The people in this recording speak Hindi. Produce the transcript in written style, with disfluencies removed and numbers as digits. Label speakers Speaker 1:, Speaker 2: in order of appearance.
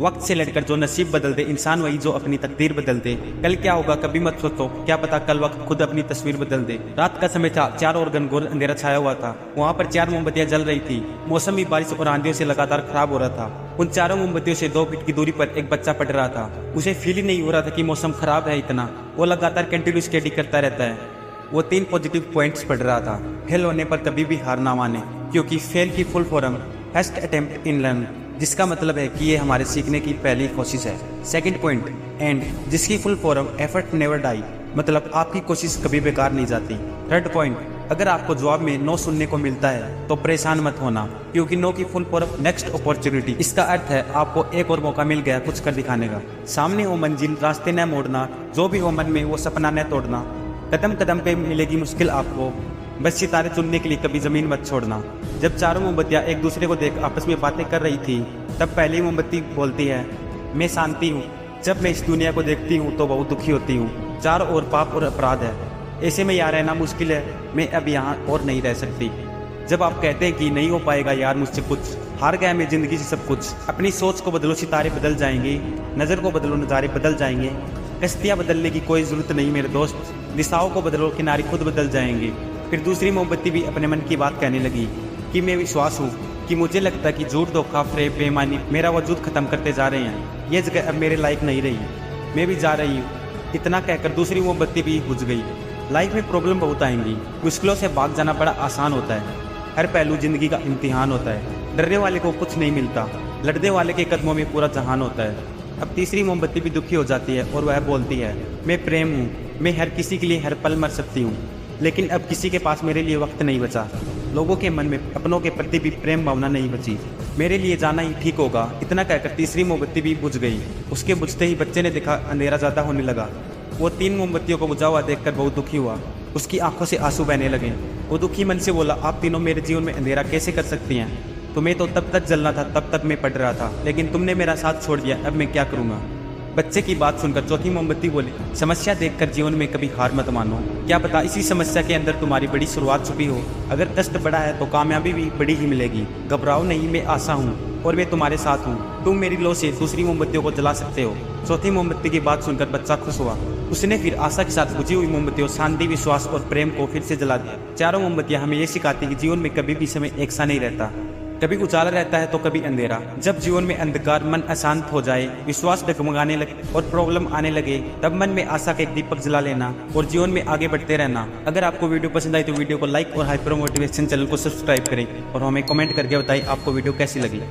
Speaker 1: वक्त से लड़कर जो नसीब बदल दे इंसान वही जो अपनी तकदीर बदल दे। कल क्या होगा कभी मत सोचो, क्या पता कल वक्त खुद अपनी तस्वीर बदल दे। रात का समय था, चारों ओर घनघोर अंधेरा छाया हुआ था। वहाँ पर 4 मोमबत्तियां जल रही थी। मौसम भी बारिश और आंधियों से लगातार खराब हो रहा था। उन चारों मोमबत्तियों से 2 फीट की दूरी पर एक बच्चा पढ़ रहा था। उसे फील ही नहीं हो रहा था कि मौसम खराब है इतना। वो लगातार कंटिन्यू स्टडी करता रहता है। वो 3 पॉजिटिव पॉइंट्स पढ़ रहा था। फेल होने पर कभी भी हार ना माने, क्योंकि फेल की full form first attempt in learn, जिसका मतलब है कि ये हमारे सीखने की पहली कोशिश है। सेकंड पॉइंट एंड, जिसकी full form effort never die, मतलब आपकी कोशिश कभी बेकार नहीं जाती। थर्ड पॉइंट, अगर आपको जवाब में नो सुनने को मिलता है तो परेशान मत होना, क्योंकि नो की फुल फॉर्म नेक्स्ट अपॉर्चुनिटी। इसका अर्थ है आपको एक और मौका मिल गया कुछ कर दिखाने का। सामने हो मंजिल, रास्ते न मोड़ना, जो भी हो मन में वो सपना न तोड़ना। कदम कदम पे मिलेगी मुश्किल आपको, बस सितारे चुनने के लिए कभी जमीन मत छोड़ना। जब चारों मोमबत्तियां एक दूसरे को देख आपस में बातें कर रही थी, तब पहली मोमबत्ती बोलती है, मैं शांति हूँ। जब मैं इस दुनिया को देखती हूँ तो बहुत दुखी होती हूँ। चारों ओर पाप और अपराध है, ऐसे में यहाँ रहना मुश्किल है। मैं अब यहाँ और नहीं रह सकती। जब आप कहते हैं कि नहीं हो पाएगा यार मुझसे कुछ, हार गया मैं जिंदगी से सब कुछ। अपनी सोच को बदलो, सितारे बदल जाएंगे। नज़र को बदलो, नज़ारे बदल जाएंगे। कश्तियाँ बदलने की कोई ज़रूरत नहीं मेरे दोस्त, दिशाओं को बदलो, किनारे खुद बदल जाएंगे। फिर दूसरी मोमबत्ती भी अपने मन की बात कहने लगी कि मैं विश्वास हूँ कि मुझे लगता है कि झूठ, धोखा, फ्रेब, बेईमानी मेरा वजूद खत्म करते जा रहे हैं। ये जगह अब मेरे लायक नहीं रही, मैं भी जा रही हूँ। इतना कहकर दूसरी मोमबत्ती भी बुझ गई। लाइफ में प्रॉब्लम बहुत आएंगी, मुश्किलों से भाग जाना बड़ा आसान होता है। हर पहलू जिंदगी का इम्तिहान होता है। डरने वाले को कुछ नहीं मिलता, लड़ने वाले के कदमों में पूरा जहान होता है। अब तीसरी मोमबत्ती भी दुखी हो जाती है और वह बोलती है, मैं प्रेम हूँ, मैं हर किसी के लिए हर पल मर सकती हूँ, लेकिन अब किसी के पास मेरे लिए वक्त नहीं बचा। लोगों के मन में अपनों के प्रति भी प्रेम भावना नहीं बची। मेरे लिए जाना ही ठीक होगा। इतना कहकर तीसरी मोमबत्ती भी बुझ गई। उसके बुझते ही बच्चे ने देखा अंधेरा ज़्यादा होने लगा। वो 3 मोमबत्तियों को बुझा हुआ देखकर बहुत दुखी हुआ। उसकी आंखों से आंसू बहने लगे। वो दुखी मन से बोला, आप तीनों मेरे जीवन में अंधेरा कैसे कर सकती हैं? तुम्हें तो तब तक जलना था, तब तक मैं पढ़ रहा था, लेकिन तुमने मेरा साथ छोड़ दिया। अब मैं क्या करूँगा? बच्चे की बात सुनकर चौथी मोमबत्ती बोली, समस्या देखकर जीवन में कभी हार मत मानो। क्या पता इसी समस्या के अंदर तुम्हारी बड़ी शुरुआत छुपी हो। अगर कष्ट बड़ा है तो कामयाबी भी बड़ी ही मिलेगी। घबराओ नहीं, मैं आशा हूँ और मैं तुम्हारे साथ हूँ। तुम मेरी लो से दूसरी मोमबत्तियों को जला सकते हो। चौथी मोमबत्ती की बात सुनकर बच्चा खुश हुआ। उसने फिर आशा के साथ बुझी हुई मोमबत्तियों, शांति, विश्वास और प्रेम को फिर से जला दिया। चारों मोमबत्तियां हमें ये सिखाती कि जीवन में कभी भी समय एक सा नहीं रहता। कभी उजाला रहता है तो कभी अंधेरा। जब जीवन में अंधकार, मन अशांत हो जाए, विश्वास डगमगाने लगे और प्रॉब्लम आने लगे, तब मन में आशा का एक दीपक जला लेना और जीवन में आगे बढ़ते रहना। अगर आपको वीडियो पसंद आई तो वीडियो को लाइक और हाइपर मोटिवेशन चैनल को सब्सक्राइब करें और हमें कमेंट करके बताएं आपको वीडियो कैसी लगी।